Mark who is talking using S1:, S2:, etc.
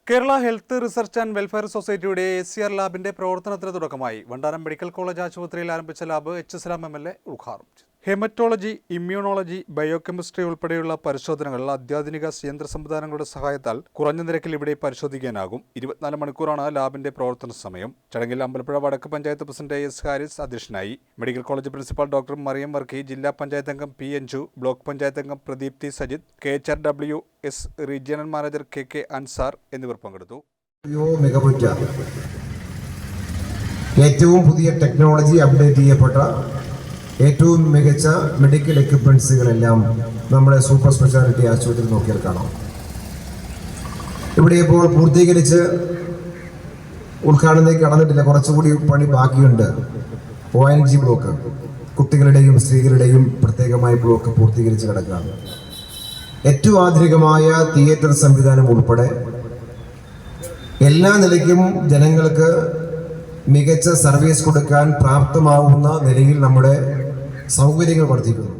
S1: Kerala health research and welfare സൊസൈറ്റിയുടെ ACR ലാബിന്റെ പ്രവർത്തനത്തിന് തുടക്കമായി. വണ്ടാനം മെഡിക്കൽ കോളേജ് ആശുപത്രിയിൽ ആരംഭിച്ച ലാബ് എച്ച് MLA ഉദ്ഘാടനം ചെയ്തു. ഹെമറ്റോളജി, ഇമ്മ്യൂണോളജി, ബയോകെമിസ്ട്രി ഉൾപ്പെടെയുള്ള പരിശോധനകൾ അത്യാധുനിക യന്ത്ര സംവിധാനങ്ങളുടെ സഹായത്താൽ കുറഞ്ഞ നിരക്കിൽ ഇവിടെ പരിശോധിക്കാനാകും. 24 മണിക്കൂറാണ് ലാബിന്റെ പ്രവർത്തന സമയം. ചടങ്ങിൽ അമ്പലപ്പുഴ വടക്ക് പഞ്ചായത്ത് പ്രസിഡന്റ് AS ഹാരിസ് അധ്യക്ഷനായി. Medical college principal doctor Mariyam Varkey, ജില്ലാ പഞ്ചായത്ത് അംഗം P. അഞ്ജു, ബ്ലോക്ക് പഞ്ചായത്ത് അംഗം Pradeep T. Sajith, KHRWS regional manager KK Ansar എന്നിവർ പങ്കെടുത്തു.
S2: ഏറ്റവും പുതിയ ടെക്നോളജി അപ്ഡേറ്റ് ചെയ്യപ്പെട്ട ഏറ്റവും മികച്ച മെഡിക്കൽ എക്യുപ്മെന്റ്സുകളെല്ലാം നമ്മുടെ സൂപ്പർ സ്പെഷ്യാലിറ്റി ആശുപത്രിയിൽ നോക്കിയാൽ കാണാം. ഇവിടെ ഇപ്പോൾ പൂർത്തീകരിച്ച് ഉദ്ഘാടനത്തിലേക്ക് കടന്നിട്ടില്ല, കുറച്ചുകൂടി പണി ബാക്കിയുണ്ട്. ONG ബ്ലോക്ക്, കുട്ടികളുടെയും സ്ത്രീകളുടെയും പ്രത്യേകമായ ബ്ലോക്ക് പൂർത്തീകരിച്ച് കിടക്കുകയാണ്. ഏറ്റവും ആധുനികമായ തിയേറ്റർ സംവിധാനം ഉൾപ്പെടെ എല്ലാ നിലയ്ക്കും ജനങ്ങൾക്ക് മികച്ച സർവീസ് കൊടുക്കാൻ പ്രാപ്തമാവുന്ന നിലയിൽ നമ്മുടെ സൗകര്യങ്ങൾ വർദ്ധിക്കുന്നു.